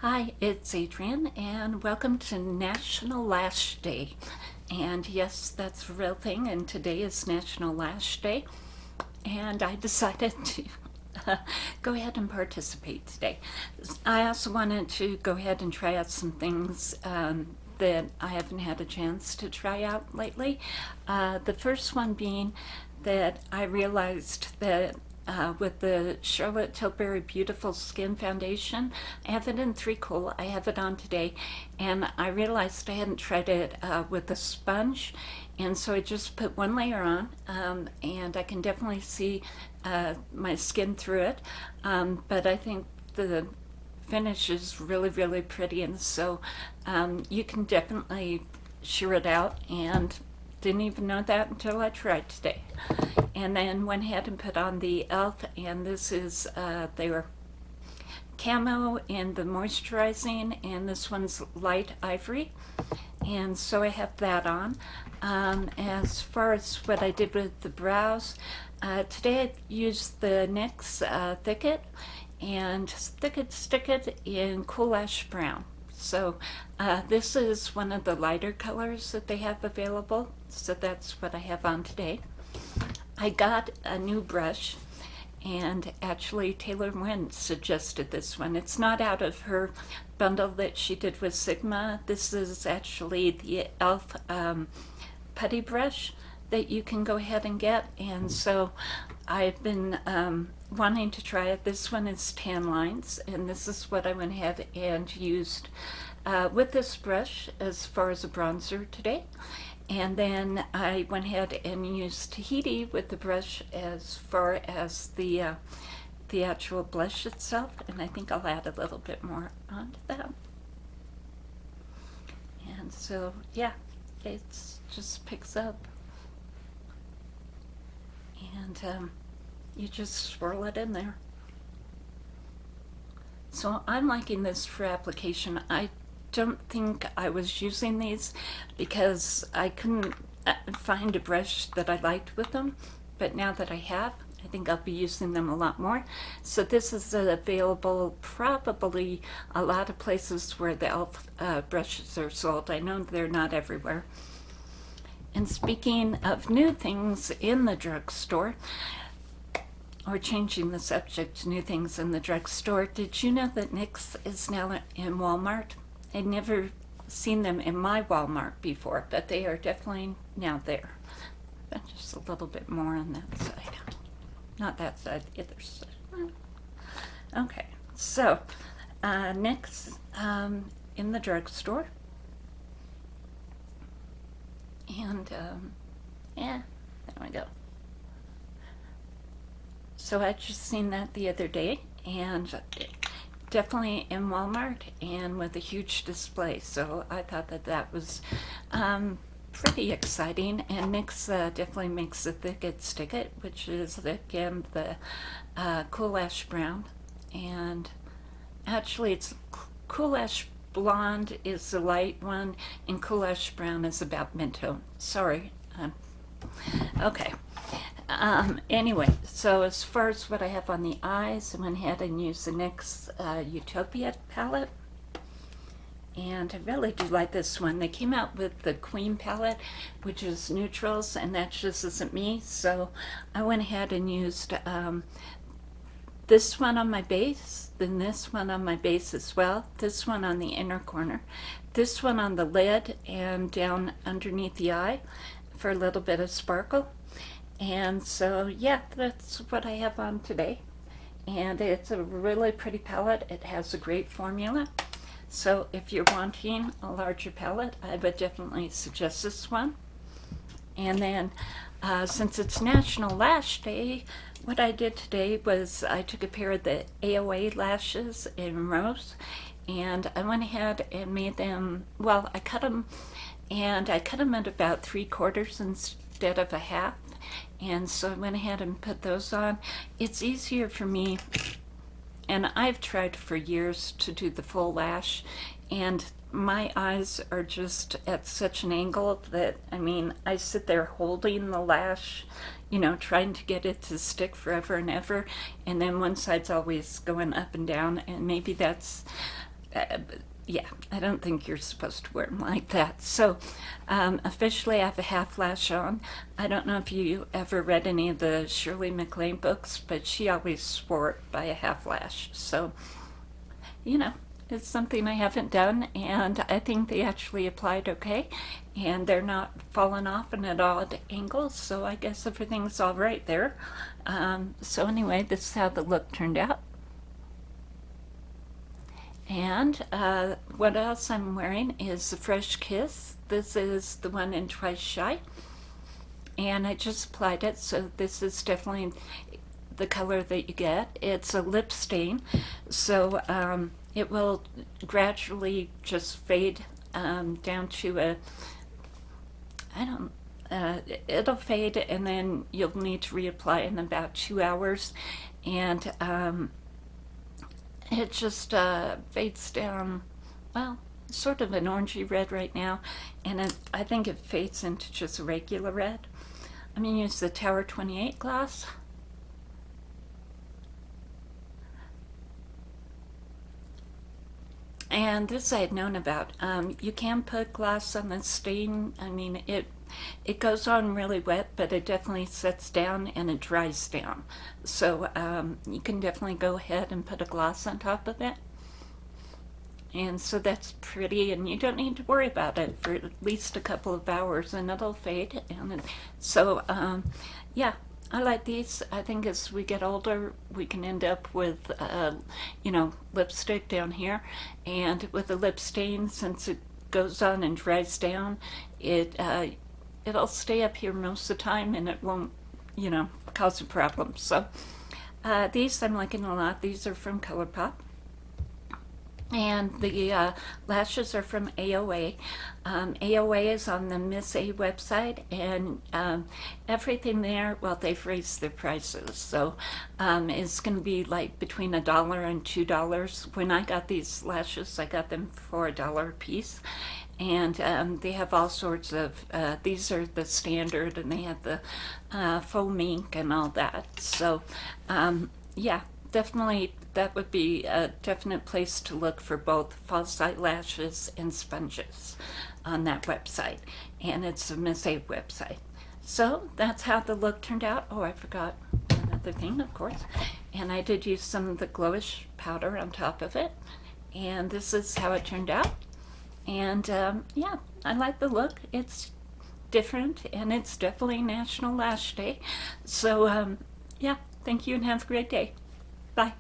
Hi, it's Adrienne, and welcome to National Lash Day. And yes, that's a real thing, and today is National Lash Day. And I decided to go ahead and participate today. I also wanted to go ahead and try out some things that I haven't had a chance to try out lately. The first one being that I realized that with the Charlotte Tilbury Beautiful Skin Foundation. I have it in 3 Cool. I have it on today, and I realized I hadn't tried it with a sponge, and so I just put one layer on, and I can definitely see my skin through it, but I think the finish is really, really pretty, and so you can definitely shear it out, and didn't even know that until I tried today. And then went ahead and put on the e.l.f. and this is their Camo and the moisturizing, and this one's light ivory, and so I have that on. As far as what I did with the brows, today I used the NYX Thicket, and Stick It in Cool Ash Brown. So this is one of the lighter colors that they have available, so that's what I have on today. I got a new brush, and actually Taylor Wynn suggested this one. It's not out of her bundle that she did with Sigma. This is actually the e.l.f. Putty Brush that you can go ahead and get, and so I've been wanting to try it. This one is Tan Lines, and this is what I went ahead and used with this brush as far as a bronzer today. And then I went ahead and used Tahiti with the brush as far as the actual blush itself, and I think I'll add a little bit more onto that. And so, yeah, it just picks up. And you just swirl it in there. So I'm liking this for application. I don't think I was using these because I couldn't find a brush that I liked with them, but now that I have, I think I'll be using them a lot more. So this is available probably a lot of places where the e.l.f. Brushes are sold. I know they're not everywhere. And speaking of new things in the drugstore, or changing the subject to new things in the drugstore, did you know that NYX is now in Walmart? I'd never seen them in my Walmart before, but they are definitely now there. But just a little bit more on that side. Not that side, the other side. Okay, so NYX in the drugstore. And yeah, there we go. So I just seen that the other day, and definitely in Walmart and with a huge display. So I thought that that was pretty exciting. And NYX definitely makes the Thicket Stick It, which is again the Cool Ash Brown. And actually it's Cool Ash Blonde is the light one, and Cool Ash Brown is about mid-tone. Sorry. Okay. Anyway, so as far as what I have on the eyes, I went ahead and used the NYX Utopia palette. And I really do like this one. They came out with the Queen palette, which is neutrals, and that just isn't me. So I went ahead and used this one on my base, then this one on my base as well, this one on the inner corner, this one on the lid and down underneath the eye for a little bit of sparkle. And so, yeah, that's what I have on today. And it's a really pretty palette. It has a great formula. So if you're wanting a larger palette, I would definitely suggest this one. And then, since it's National Lash Day, what I did today was I took a pair of the AOA lashes in rose, and I went ahead and made them, well, I cut them, and I cut them at about 3/4 instead of a half. And so I went ahead and put those on. It's easier for me, and I've tried for years to do the full lash, and my eyes are just at such an angle that, I mean, I sit there holding the lash, you know, trying to get it to stick forever and ever, and then one side's always going up and down, and maybe that's yeah, I don't think you're supposed to wear them like that. So officially I have a half lash on. I don't know if you ever read any of the Shirley MacLaine books, but she always swore it by a half lash. So, you know, it's something I haven't done, and I think they actually applied okay, and they're not falling off and at odd angles, so I guess everything's all right there. So anyway, this is how the look turned out. And what else I'm wearing is the Fresh Kiss. This is the one in Twice Shy, and I just applied it, so this is definitely the color that you get. It's a lip stain, so it will gradually just fade down to a, I don't, it'll fade, and then you'll need to reapply in about 2 hours, and it just fades down, well, sort of an orangey red right now, and I think it fades into just a regular red. I'm going to use the Tower 28 gloss. And this I had known about. You can put gloss on the stain. I mean, it goes on really wet, but it definitely sets down and it dries down. So you can definitely go ahead and put a gloss on top of it. And so that's pretty, and you don't need to worry about it for at least a couple of hours, and it'll fade. And so, yeah, I like these. I think as we get older, we can end up with, lipstick down here, and with the lip stain, since it goes on and dries down, it'll stay up here most of the time, and it won't, cause a problem. So these I'm liking a lot. These are from Colourpop. And the lashes are from AOA. AOA is on the Miss A website, and everything there, well, they've raised their prices. So it's going to be like between $1 and $2. When I got these lashes, I got them for $1 a piece. And they have all sorts of, these are the standard, and they have the foam ink and all that. So, yeah. Definitely, that would be a definite place to look for both false eyelashes and sponges on that website. And it's a Miss A website. So that's how the look turned out. Oh, I forgot another thing, of course. And I did use some of the Glowish powder on top of it. And this is how it turned out. And yeah, I like the look. It's different, and it's definitely National Lash Day. So yeah, thank you and have a great day. Bye.